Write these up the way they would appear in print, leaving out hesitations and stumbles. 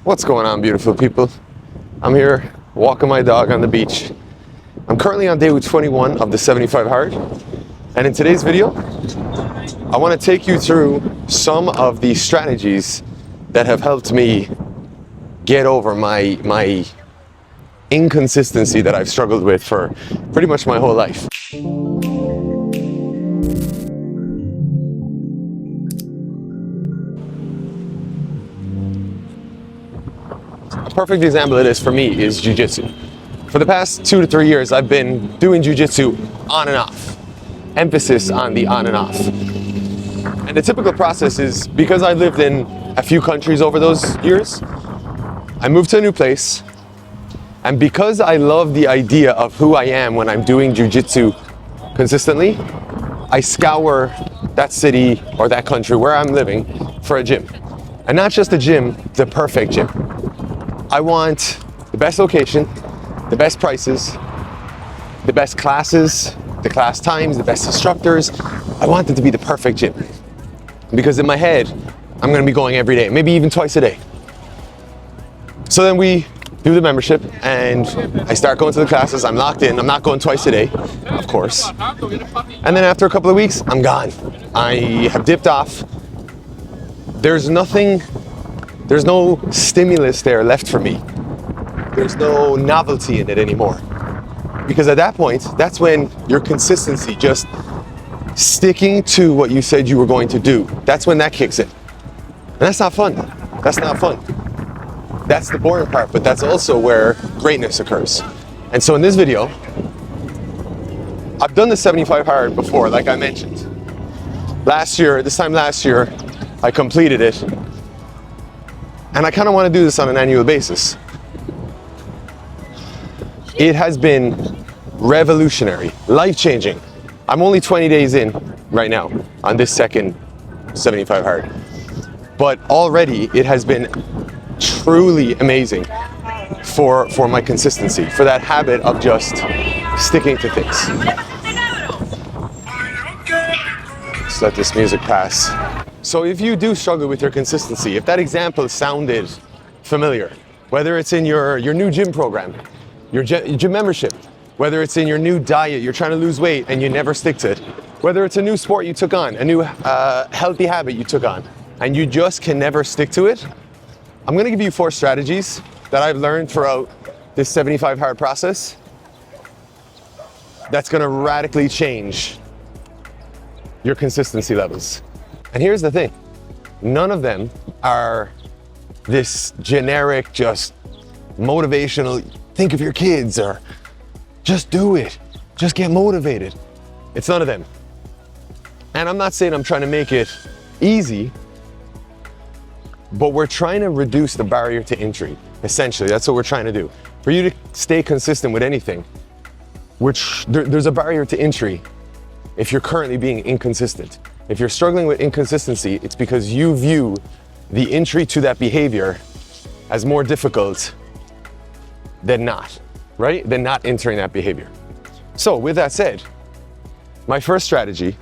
What's going on, beautiful people? I'm here walking my dog on the beach. I'm currently on day 21 of the 75 Hard, and in today's video I want to take you through some of the strategies that have helped me get over my inconsistency that I've struggled with for pretty much my whole life. A perfect example of this for me is jiu-jitsu. For the past 2 to 3 years, I've been doing jiu-jitsu on and off. Emphasis on the on and off. And the typical process is, because I lived in a few countries over those years, I moved to a new place, and because I love the idea of who I am when I'm doing jiu-jitsu consistently, I scour that city or that country where I'm living for a gym. And not just a gym, the perfect gym. I want the best location, the best prices, the best classes, the class times, the best instructors. I want it to be the perfect gym. Because in my head, I'm gonna be going every day, maybe even twice a day. So then we do the membership and I start going to the classes. I'm locked in. I'm not going twice a day, of course. And then after a couple of weeks, I'm gone. I have dipped off. There's no stimulus there left for me. There's no novelty in it anymore. Because at that point, that's when your consistency, just sticking to what you said you were going to do, that's when that kicks in. And that's not fun. That's not fun. That's the boring part, but that's also where greatness occurs. And so in this video, I've done the 75 Hard before, like I mentioned. This time last year, I completed it. And I kind of want to do this on an annual basis. It has been revolutionary, life-changing. I'm only 20 days in right now on this second 75 Hard. But already it has been truly amazing for my consistency, for that habit of just sticking to things. Let's let this music pass. So if you do struggle with your consistency, if that example sounded familiar, whether it's in your new gym program, your gym membership, whether it's in your new diet, you're trying to lose weight and you never stick to it, whether it's a new sport you took on, a new healthy habit you took on, and you just can never stick to it, I'm gonna give you 4 strategies that I've learned throughout this 75 Hard process that's gonna radically change your consistency levels. And here's the thing, none of them are this generic, just motivational, think of your kids, or just do it, just get motivated. It's none of them. And I'm not saying I'm trying to make it easy, but we're trying to reduce the barrier to entry. Essentially, that's what we're trying to do. For you to stay consistent with anything, there's a barrier to entry if you're currently being inconsistent. If you're struggling with inconsistency, it's because you view the entry to that behavior as more difficult than not, right? Than not entering that behavior. So with that said, my first strategy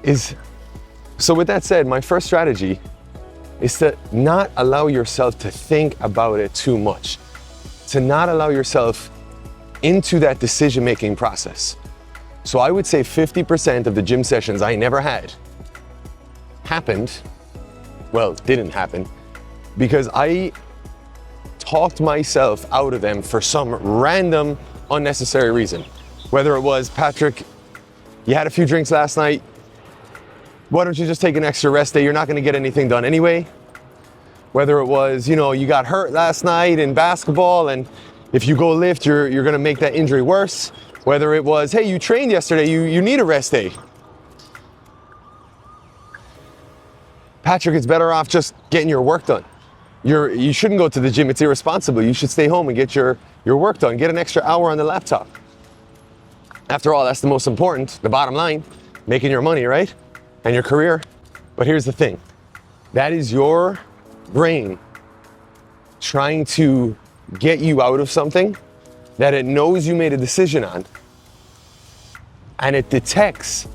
is to not allow yourself to think about it too much, to not allow yourself into that decision-making process. So I would say 50% of the gym sessions I never had didn't happen, because I talked myself out of them for some random, unnecessary reason. Whether it was, Patrick, you had a few drinks last night, why don't you just take an extra rest day? You're not gonna get anything done anyway. Whether it was, you got hurt last night in basketball, and if you go lift, you're gonna make that injury worse. Whether it was, hey, you trained yesterday, you need a rest day. Patrick, it's better off just getting your work done. You shouldn't go to the gym, it's irresponsible. You should stay home and get your work done. Get an extra hour on the laptop. After all, that's the most important, the bottom line, making your money, right? And your career. But here's the thing, that is your brain trying to get you out of something that it knows you made a decision on, and it detects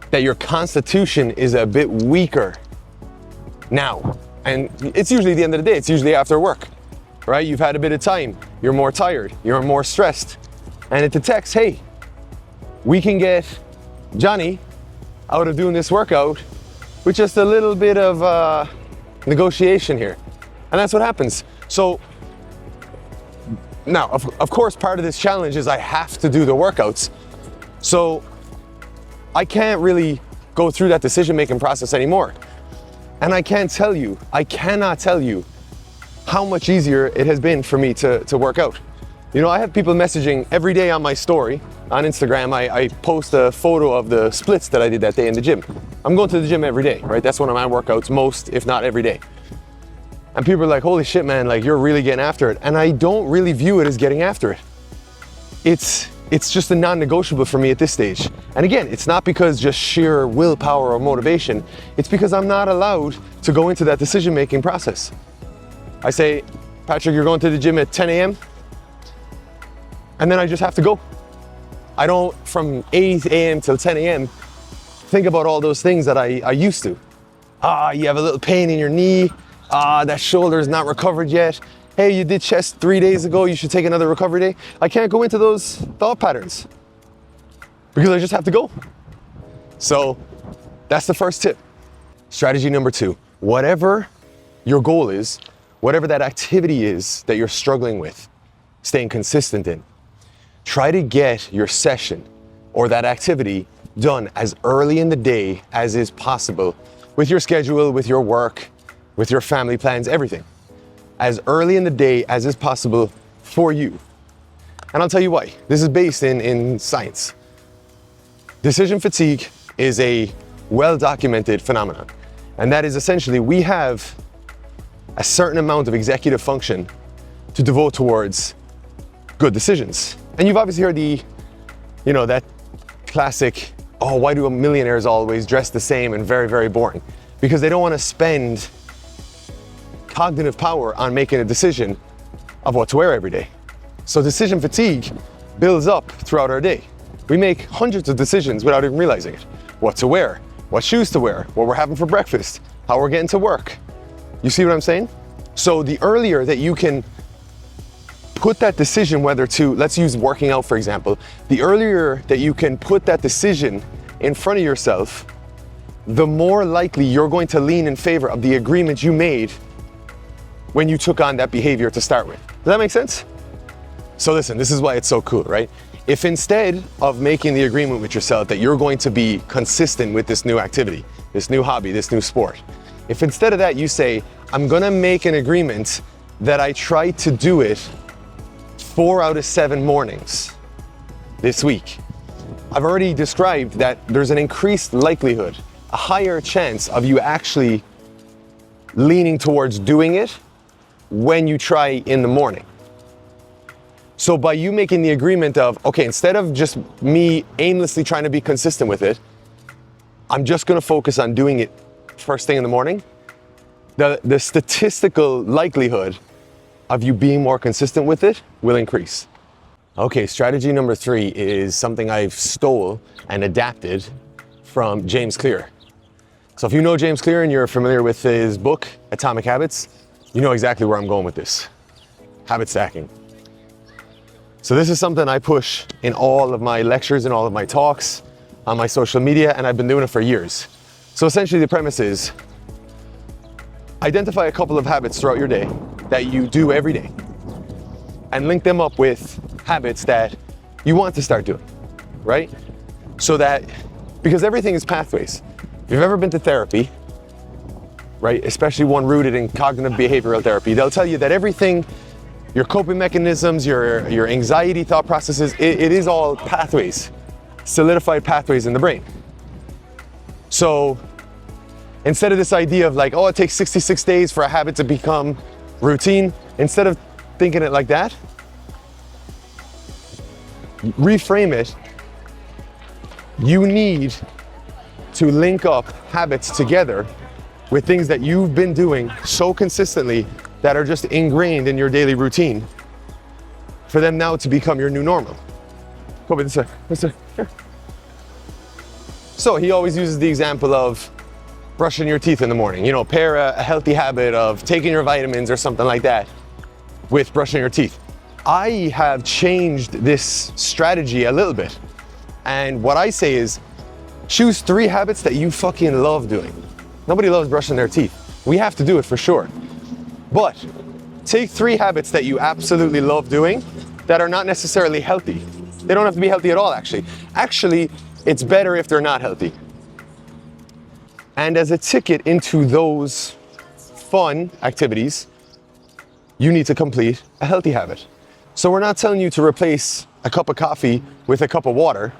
that your constitution is a bit weaker now And it's usually the end of the day, it's usually after work, right? You've had a bit of time, you're more tired, you're more stressed. And it detects, hey, we can get Johnny out of doing this workout with just a little bit of negotiation here. And that's what happens. So now, of course, part of this challenge is I have to do the workouts. So I can't really go through that decision-making process anymore. And I cannot tell you how much easier it has been for me to work out. You know, I have people messaging every day on my story on Instagram. I post a photo of the splits that I did that day in the gym. I'm going to the gym every day, right? That's one of my workouts most, if not every day. And people are like, holy shit, man, like you're really getting after it. And I don't really view it as getting after it. It's just a non-negotiable for me at this stage. And again, it's not because just sheer willpower or motivation. It's because I'm not allowed to go into that decision-making process. I say, Patrick, you're going to the gym at 10 a.m. And then I just have to go. I don't, from 8 a.m. till 10 a.m., think about all those things that I used to. You have a little pain in your knee. That shoulder is not recovered yet. Hey, you did chest 3 days ago, you should take another recovery day. I can't go into those thought patterns because I just have to go. So that's the first tip. Strategy number 2, whatever your goal is, whatever that activity is that you're struggling with, staying consistent in, try to get your session or that activity done as early in the day as is possible with your schedule, with your work, with your family plans, everything. As early in the day as is possible for you. And I'll tell you why. This is based in science. Decision fatigue is a well-documented phenomenon. And that is essentially we have a certain amount of executive function to devote towards good decisions. And you've obviously heard that classic, oh, why do millionaires always dress the same and very, very boring? Because they don't want to spend cognitive power on making a decision of what to wear every day. So decision fatigue builds up throughout our day. We make hundreds of decisions without even realizing it. What to wear, what shoes to wear, what we're having for breakfast, how we're getting to work. You see what I'm saying? So the earlier that you can put that decision, whether to, let's use working out for example, the earlier that you can put that decision in front of yourself, the more likely you're going to lean in favor of the agreement you made when you took on that behavior to start with. Does that make sense? So listen, this is why it's so cool, right? If instead of making the agreement with yourself that you're going to be consistent with this new activity, this new hobby, this new sport, if instead of that you say, I'm gonna make an agreement that I try to do it 4 out of 7 mornings this week, I've already described that there's an increased likelihood, a higher chance of you actually leaning towards doing it when you try in the morning. So by you making the agreement of, okay, instead of just me aimlessly trying to be consistent with it, I'm just gonna focus on doing it first thing in the morning, the statistical likelihood of you being more consistent with it will increase. Okay, strategy number 3 is something I've stole and adapted from James Clear. So if you know James Clear and you're familiar with his book, Atomic Habits, you know exactly where I'm going with this. Habit stacking. So this is something I push in all of my lectures and all of my talks on my social media, and I've been doing it for years. So essentially the premise is, identify a couple of habits throughout your day that you do every day and link them up with habits that you want to start doing, right? So that, because everything is pathways. If you've ever been to therapy, right, especially one rooted in cognitive behavioral therapy, they'll tell you that everything, your coping mechanisms, your anxiety thought processes, it is all pathways, solidified pathways in the brain. So instead of this idea of like, oh, it takes 66 days for a habit to become routine, instead of thinking it like that, reframe it. You need to link up habits together with things that you've been doing so consistently that are just ingrained in your daily routine for them now to become your new normal. Come over this way, here. So he always uses the example of brushing your teeth in the morning. You know, pair a healthy habit of taking your vitamins or something like that with brushing your teeth. I have changed this strategy a little bit. And what I say is, choose 3 habits that you fucking love doing. Nobody loves brushing their teeth. We have to do it for sure. But take 3 habits that you absolutely love doing that are not necessarily healthy. They don't have to be healthy at all, actually. Actually, it's better if they're not healthy. And as a ticket into those fun activities, you need to complete a healthy habit. So we're not telling you to replace a cup of coffee with a cup of water.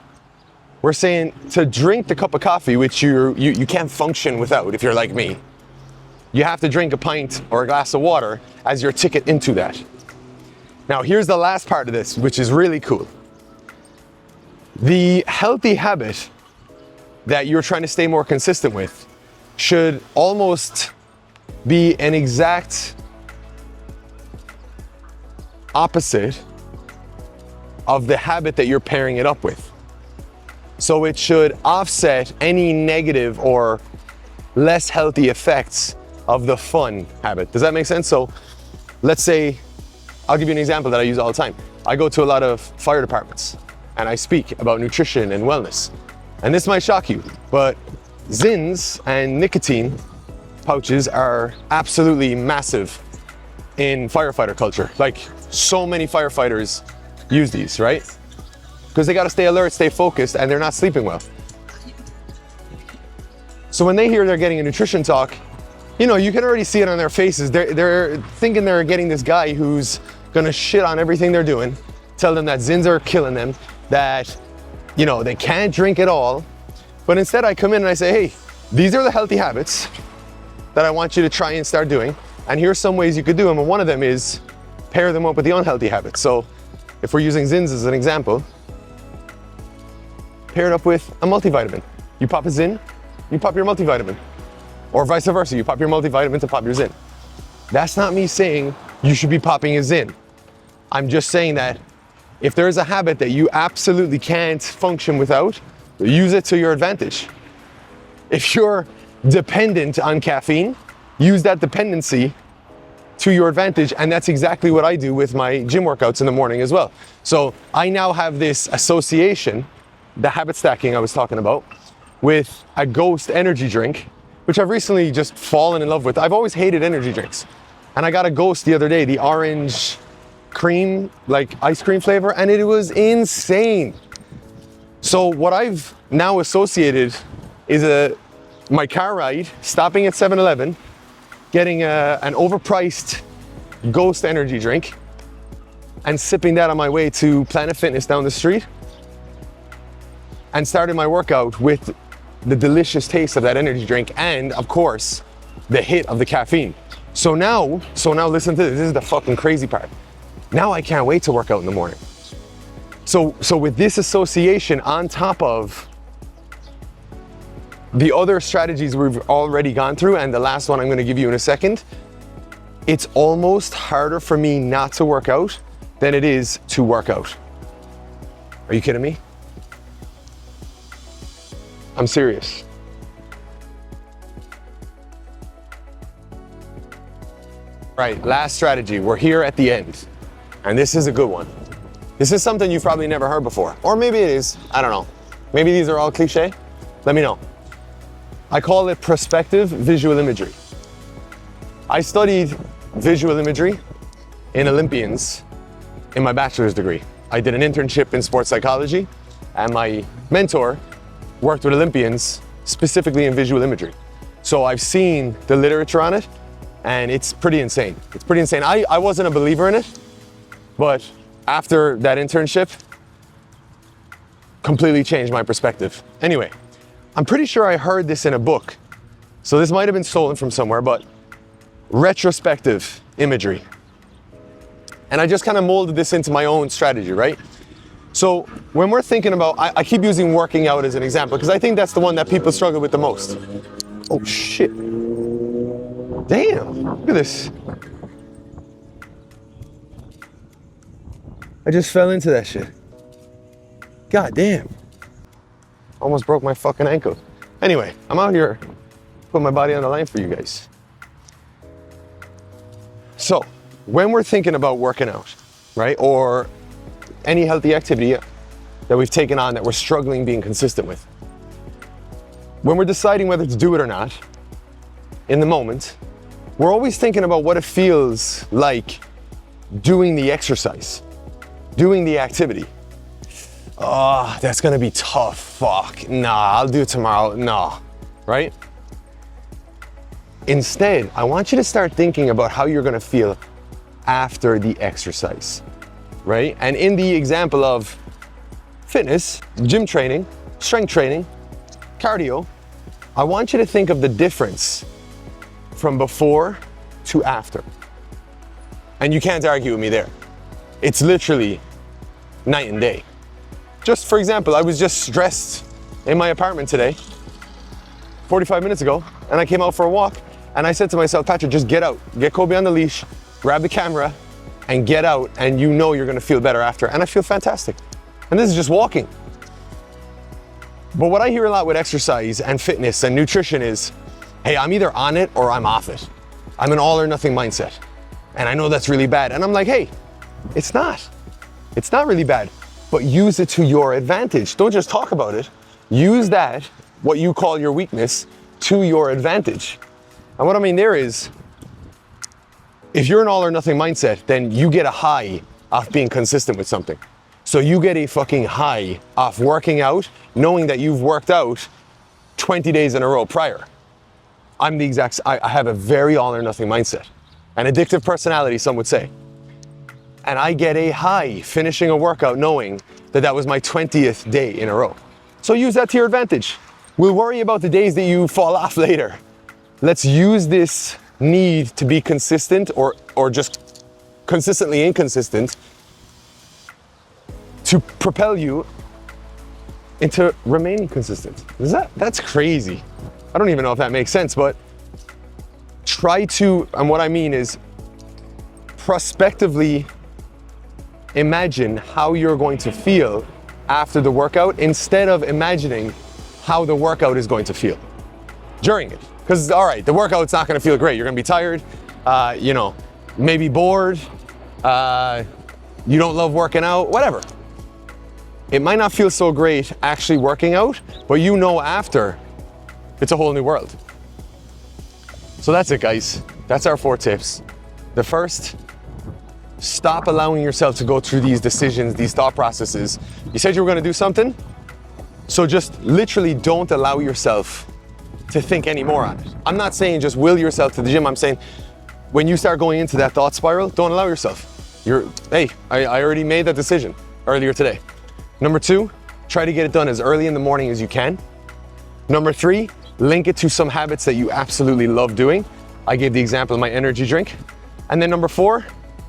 We're saying to drink the cup of coffee, which you can't function without if you're like me. You have to drink a pint or a glass of water as your ticket into that. Now here's the last part of this, which is really cool. The healthy habit that you're trying to stay more consistent with should almost be an exact opposite of the habit that you're pairing it up with. So it should offset any negative or less healthy effects of the fun habit. Does that make sense? So let's say, I'll give you an example that I use all the time. I go to a lot of fire departments and I speak about nutrition and wellness. And this might shock you, but Zins and nicotine pouches are absolutely massive in firefighter culture. Like, so many firefighters use these, right? Because they gotta stay alert, stay focused, and they're not sleeping well. So when they hear they're getting a nutrition talk, you know, you can already see it on their faces. They're thinking they're getting this guy who's gonna shit on everything they're doing, tell them that Zins are killing them, that, you know, they can't drink at all. But instead I come in and I say, hey, these are the healthy habits that I want you to try and start doing. And here's some ways you could do them. And one of them is pair them up with the unhealthy habits. So if we're using Zins as an example, pair it up with a multivitamin. You pop a Zin, you pop your multivitamin. Or vice versa, you pop your multivitamin to pop your Zin. That's not me saying you should be popping a Zin. I'm just saying that if there is a habit that you absolutely can't function without, use it to your advantage. If you're dependent on caffeine, use that dependency to your advantage. And that's exactly what I do with my gym workouts in the morning as well. So I now have this association, the habit stacking I was talking about, with a Ghost energy drink, which I've recently just fallen in love with. I've always hated energy drinks. And I got a Ghost the other day, the orange cream, like ice cream flavor, and it was insane. So what I've now associated is my car ride, stopping at 7-Eleven, getting an overpriced Ghost energy drink, and sipping that on my way to Planet Fitness down the street, and starting my workout with the delicious taste of that energy drink, and of course, the hit of the caffeine. So now listen to this. This is the fucking crazy part. Now I can't wait to work out in the morning. So with this association on top of the other strategies we've already gone through, and the last one I'm gonna give you in a second, it's almost harder for me not to work out than it is to work out. Are you kidding me? I'm serious. Right, last strategy. We're here at the end. And this is a good one. This is something you've probably never heard before. Or maybe it is, I don't know. Maybe these are all cliche. Let me know. I call it prospective visual imagery. I studied visual imagery in Olympians in my bachelor's degree. I did an internship in sports psychology, and my mentor worked with Olympians specifically in visual imagery. So I've seen the literature on it, and it's pretty insane. It's pretty insane. I wasn't a believer in it, but after that internship, completely changed my perspective. Anyway, I'm pretty sure I heard this in a book, so this might have been stolen from somewhere, but retrospective imagery. And I just kind of molded this into my own strategy, right? So when we're thinking about, I keep using working out as an example, because I think that's the one that people struggle with the most. Oh shit. Damn, look at this. I just fell into that shit. God damn. Almost broke my fucking ankle. Anyway, I'm out here put my body on the line for you guys. So when we're thinking about working out, right, or any healthy activity that we've taken on that we're struggling being consistent with, when we're deciding whether to do it or not, in the moment, we're always thinking about what it feels like doing the exercise, doing the activity. Oh, that's gonna be tough, fuck, nah, I'll do it tomorrow, nah, right? Instead, I want you to start thinking about how you're gonna feel after the exercise, right? And in the example of fitness, gym training, strength training, cardio, I want you to think of the difference from before to after. And you can't argue with me there. It's literally night and day. Just for example, I was just stressed in my apartment today, 45 minutes ago, and I came out for a walk, and I said to myself, Patrick, just get out, get Kobe on the leash, grab the camera, and get out, and you know you're gonna feel better after. And I feel fantastic. And this is just walking. But what I hear a lot with exercise and fitness and nutrition is, hey, I'm either on it or I'm off it. I'm an all or nothing mindset. And I know that's really bad. And I'm like, hey, it's not. It's not really bad, but use it to your advantage. Don't just talk about it. Use that, what you call your weakness, to your advantage. And what I mean there is, if you're an all or nothing mindset, then you get a high off being consistent with something. So you get a fucking high off working out, knowing that you've worked out 20 days in a row prior. I'm the exact, I have a very all or nothing mindset. An addictive personality, some would say. And I get a high finishing a workout knowing that that was my 20th day in a row. So use that to your advantage. We'll worry about the days that you fall off later. Let's use this need to be consistent or just consistently inconsistent to propel you into remaining consistent. That's crazy. I don't even know if that makes sense, but try to, and what I mean is prospectively imagine how you're going to feel after the workout instead of imagining how the workout is going to feel during it. Because, all right, the workout's not going to feel great. You're going to be tired, maybe bored, you don't love working out, whatever. It might not feel so great actually working out, but you know after, it's a whole new world. So that's it, guys. That's our 4 tips. The first, stop allowing yourself to go through these decisions, these thought processes. You said you were going to do something, so just literally don't allow yourself to think any more on it. I'm not saying just will yourself to the gym. I'm saying when you start going into that thought spiral, don't allow yourself. I already made that decision earlier today. Number 2, try to get it done as early in the morning as you can. Number 3, link it to some habits that you absolutely love doing. I gave the example of my energy drink. And then number 4,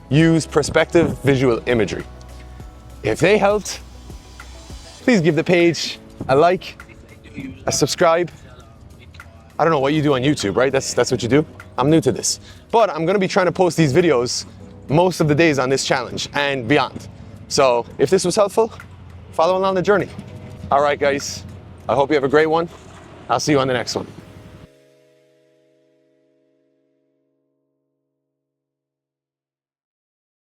use perspective visual imagery. If they helped, please give the page a like, a subscribe. I don't know what you do on YouTube, right? That's what you do. I'm new to this. But I'm gonna be trying to post these videos most of the days on this challenge and beyond. So if this was helpful, follow along the journey. All right, guys, I hope you have a great one. I'll see you on the next one.